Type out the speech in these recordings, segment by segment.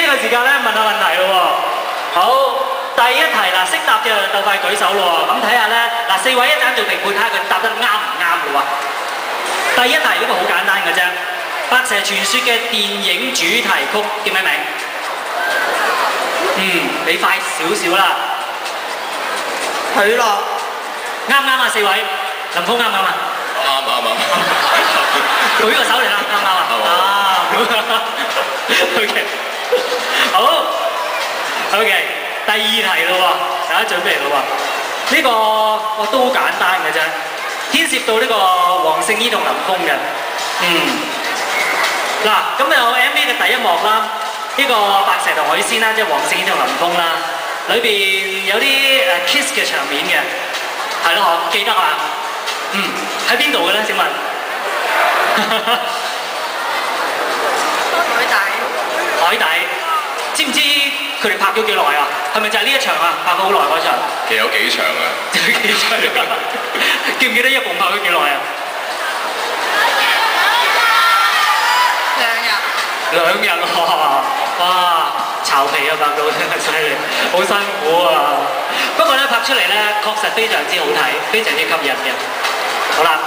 個時間咧問下問題咯喎。好，第一題嗱，識答嘅就鬥快舉手咯喎。咁睇下咧，嗱4位一陣做評判，睇下佢答得啱唔啱咯喎。第一題呢個好簡單嘅啫，《白蛇傳說》嘅電影主題曲叫咩名？你快少少啦。許諾啱唔啱啊？4位，林峯啱唔啱啊？啱。舉個手嚟啦，啱唔啱啊？OK， 好 ，OK， 第二題咯喎，大家準備咯喎。呢個我都好簡單嘅啫，牽涉到呢個黃聖依同林峯嘅。嗱，咁有 MV 嘅第一幕啦，呢個白蛇同海鮮啦，即係黃聖依同林峯啦，裏邊有啲kiss 嘅場面嘅，係咯，我記得啊。喺邊度嘅咧？請問？海底，知唔知佢哋拍咗幾耐啊？係咪就係呢一場啊？拍咗好耐嗰場。其實有幾場啊？幾場？記唔記得一共拍咗幾耐啊？2日哇！巢皮啊，拍到真係犀利，好辛苦啊！不過咧拍出嚟咧，確實非常之好睇，非常之吸引嘅。好啦，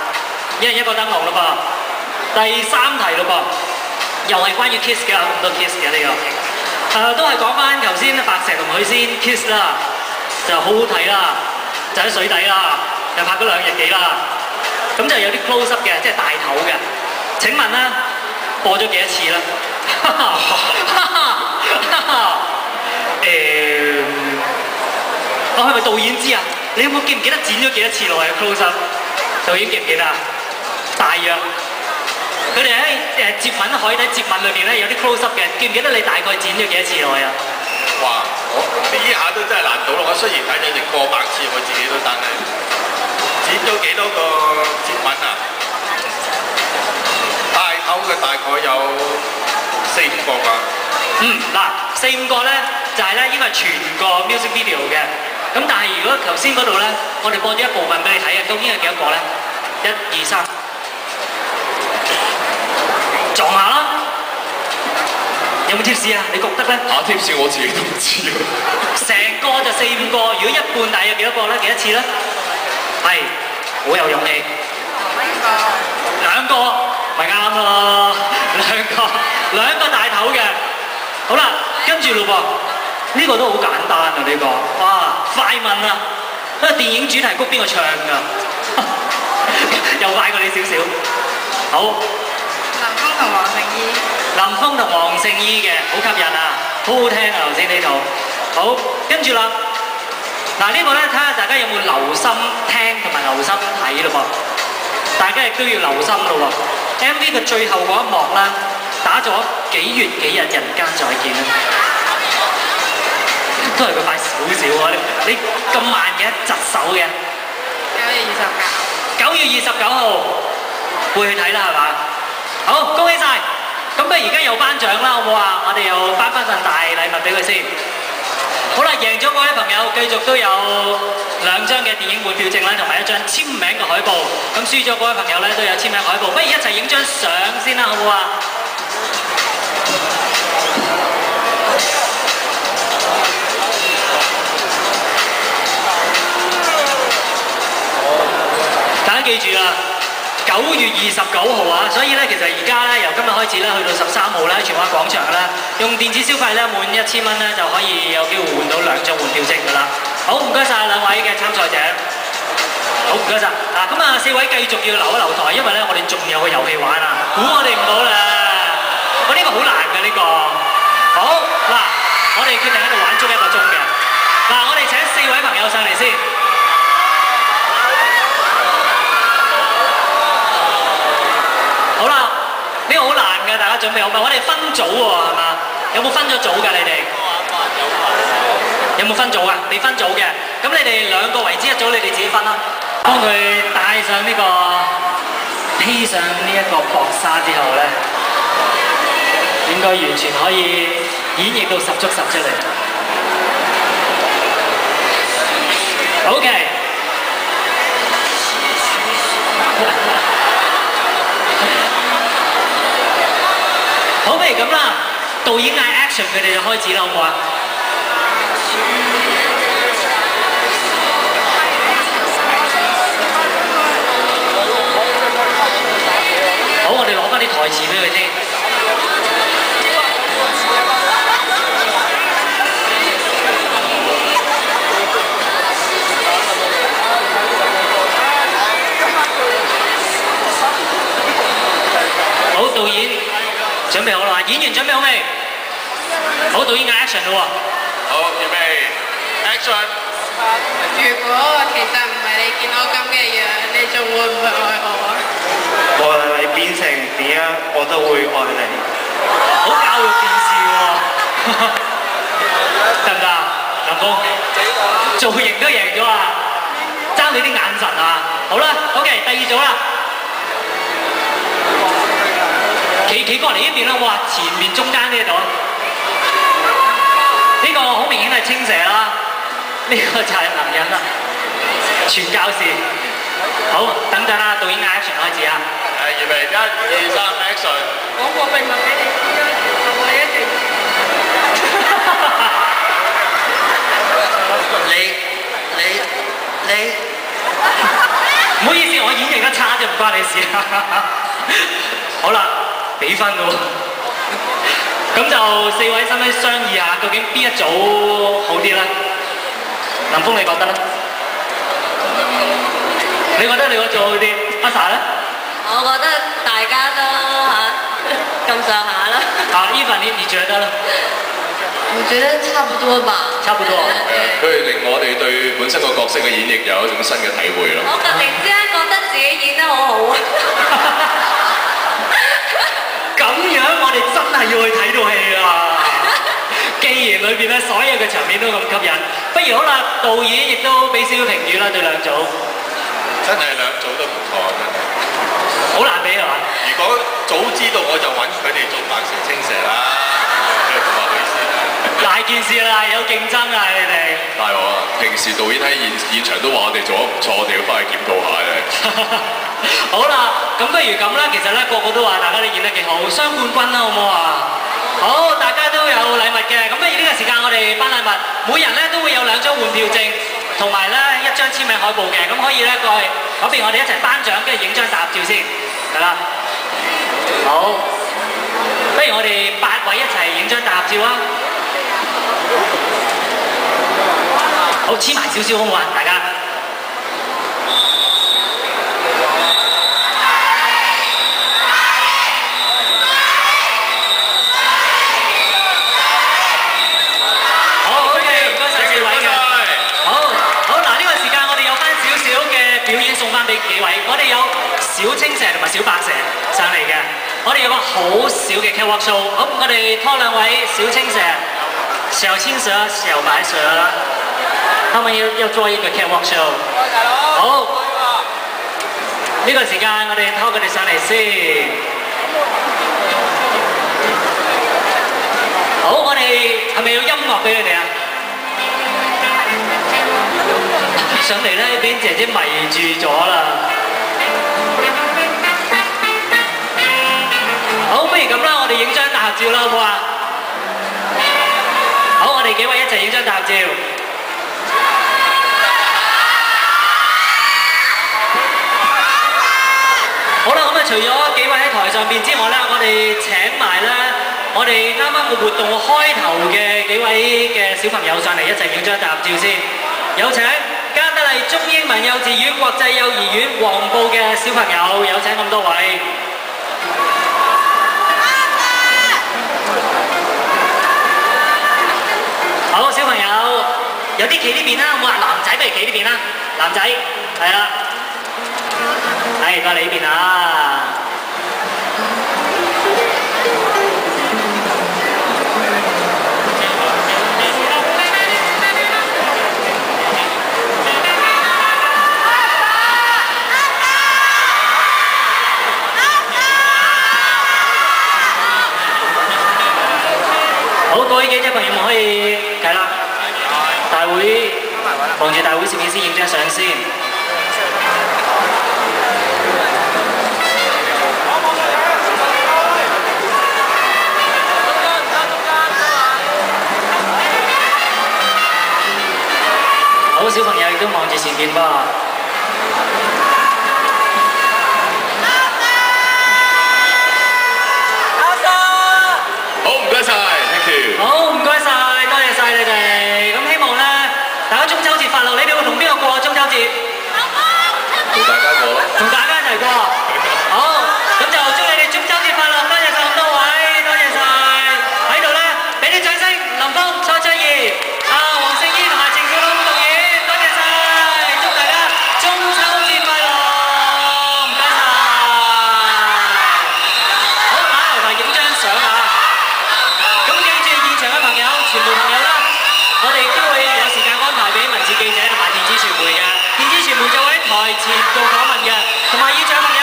一人一個燈籠咯噃。第三題咯噃，又係關於 kiss 嘅，咁多 kiss 嘅呢個。都係講翻頭先白蛇同許仙 kiss 啦，就好好睇啦，就喺水底啦，又拍咗2日幾啦。咁就有啲 close up 嘅，即係大頭嘅。請問咧，播咗幾多次啦？我係咪導演知啊？你有冇記唔記得剪咗幾多次落去 close up？ 導演記唔記得啊？大約佢哋喺接吻海底接吻裏邊咧有啲 close up 嘅，記唔記得你大概剪咗幾多次落去啊？哇！我呢下都真係難到咯。我雖然睇咗成過百次，我自己都，但係剪咗幾多個接吻啊？大頭嘅大概有4、5個㗎。嗱，4、5個咧就係咧應該係全個 music video 嘅。咁但係如果頭先嗰度咧，我哋播咗一部分俾你睇嘅，究竟係幾多個咧？1、2、3，撞下啦！有冇貼士啊？你覺得咧？貼士我自己都唔知喎。成個就4、5個，如果一半大約幾多個咧？幾多次咧？係，好有勇氣。2個，咪啱咯，2個大頭嘅。好啦，跟住咯噃，呢個都好簡單啊！呢個，哇，快問啊！呢個電影主題曲邊個唱㗎？又快過你少少。好。林峯同黃聖依嘅，好吸引啊，好好聽啊！頭先呢度。好，跟住啦。嗱呢個咧，睇下大家有冇留心聽同埋留心睇咯噃。大家亦都要留心咯喎。MV 嘅最後嗰一幕啦，打咗幾月幾日人間再見啦。都係佢快少少喎，你咁慢嘅，窒手嘅。9月29號會去睇啦，係嘛？好，恭喜晒！咁不如而家有頒獎啦，好唔好啊？我哋又頒翻份大禮物俾佢先。好啦，贏咗嗰位朋友繼續都有2張嘅電影門票證啦，同埋1張簽名嘅海報。咁輸咗嗰位朋友咧都有簽名海報，不如一齊影張相先啦，好唔好啊？大家記住啦，9月29號啊，所以咧其實而家咧由今日開始咧去到13號咧，荃灣廣場咧用電子消費咧滿1000蚊咧就可以有機會換到2張換票證㗎啦。好，唔該晒2位嘅參賽者。好，唔該晒。嗱，咁啊4位繼續要留一留台，因為咧我哋仲有個遊戲玩啊，估我哋唔到啦。我呢個好難嘅呢個。好，嗱，我哋決定喺度玩足1個鐘嘅。嗱，我哋請4位朋友上嚟先。好啦，呢個好難嘅，大家準備好未？我哋分組喎，係嘛？有冇分咗組㗎？你哋有冇分組啊？未分組嘅，咁你哋2個為之一組，你哋自己分啦。當佢戴上呢個披上呢一個薄紗之後咧，應該完全可以演繹到10足10出嚟。OK。好，不如咁啦，導演嗌 action， 佢哋就開始啦，好唔好啊？好，我哋攞翻啲台詞俾佢先。好，導演準備好啦，演員準備好未？好，導演嗌 action 咯喎。好，預備 action。如果其實唔係你見我咁嘅樣，你仲會唔會愛我啊？無論你變成點樣，我都會愛你。好教育電視喎，得唔得啊？林峰，造型都贏咗啊！爭你啲眼神啊！好啦 ，OK， 第二組啦。企過嚟呢邊啦，哇！前面中間呢度，呢個好明顯係青蛇啦，呢個就係能人啦，傳教士。好，等陣啦，導演嗌 action 開始啊！預備1、2、3 action。講個秘密俾你知啦，同我一定。你，唔好意思，我演繹得差啫，唔關你事。好啦。比分咯，咁就4位使唔使商議下，究竟邊一組好啲咧？林峰你覺得咧？你覺得你嗰組好啲？阿 Sa 咧？我覺得大家都咁上下啦。Eva 你覺得呢？我覺得差不多吧。差不多。佢哋令我哋對本身個角色嘅演繹有一種新嘅體會咯。我突然之間覺得自己演得好好啊！咁樣我哋真係要去睇套戲啊！既然裏邊咧所有嘅場面都咁吸引，不如好啦，導演亦都俾少少評語啦，對兩組。真係兩組都唔錯，真係。好難比係嘛？如果早知道我就揾佢哋做白蛇青蛇啦，唔好意思啊。大件事啦，有競爭啊你哋。大鑊啊！平時導演喺現場都話我哋做得唔錯，我哋要翻去檢討下嘅。好啦，咁不如咁啦，其實咧個個都話大家都演得幾好，雙冠軍啦，好唔好啊？好，大家都有禮物嘅，咁不如呢個時間我哋頒禮物，每人咧都會有2張換票證，同埋咧1張簽名海報嘅，咁可以咧過去嗰邊我哋一齊頒獎，跟住影張大合照先，係啦。好，不如我哋8位一齊影張大合照啊！好，黐埋少少好唔好啊？大家。幾位，我哋有小青蛇同埋小白蛇上嚟嘅，我哋有個好小嘅 catwalk show， 好，我哋拖2位小青蛇、小青蛇、小白蛇，他們要做一個 catwalk show。好，呢個時間我哋拖佢哋上嚟先。好，我哋係咪要音樂俾佢哋啊？上嚟咧，俾姐姐迷住咗啦。好，不如咁啦，我哋影張大合照啦，好唔好啊？好，我哋幾位一齊影張大合照。好啦，咁啊，除咗幾位喺台上邊之外咧，我哋請埋咧，我哋啱啱個活動開頭嘅幾位嘅小朋友上嚟一齊影張大合照先。有請加德麗中英文幼稚園國際幼兒園黃埔嘅小朋友，有請咁多位。好，小朋友，有啲企呢邊啦，好唔好啊？男仔不如企呢邊啦，男仔，係啦，係過嚟呢邊啊！好，各位記者朋友們可以係啦，大會望住大會攝影師影張相先。小朋友亦都望住前邊噃。好，唔該晒 ，thank you。好，唔該晒，多謝晒你哋。咁希望咧，大家中秋節快樂！你哋會同邊個過中秋節？同大家過咯。同大家一齊過。好，咁就祝你哋中秋節快樂！多謝晒咁多位，多謝晒。喺度咧，俾啲掌聲，林峯、蔡卓宜、黃聖依同埋程小龍導演，多謝晒！祝大家中秋節快樂！唔該晒。好，打頭牌影張相啊！咁記住現場嘅朋友，全部朋友啦，我哋都會有時間安排俾文字記者同埋電子傳媒嘅，電子傳媒就會喺台前做訪問嘅，同埋現場朋友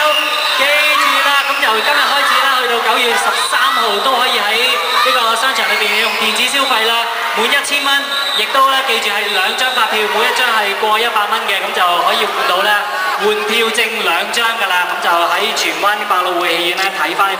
記住啦，咁由今日開始啦，去到9月13號都可以喺呢個商場裏邊用電子消費啦，滿1000蚊，亦都咧記住係2張發票，每一張係過100蚊嘅，咁就可以換到咧換票證2張㗎啦，咁就喺荃灣百老匯戲院咧睇翻。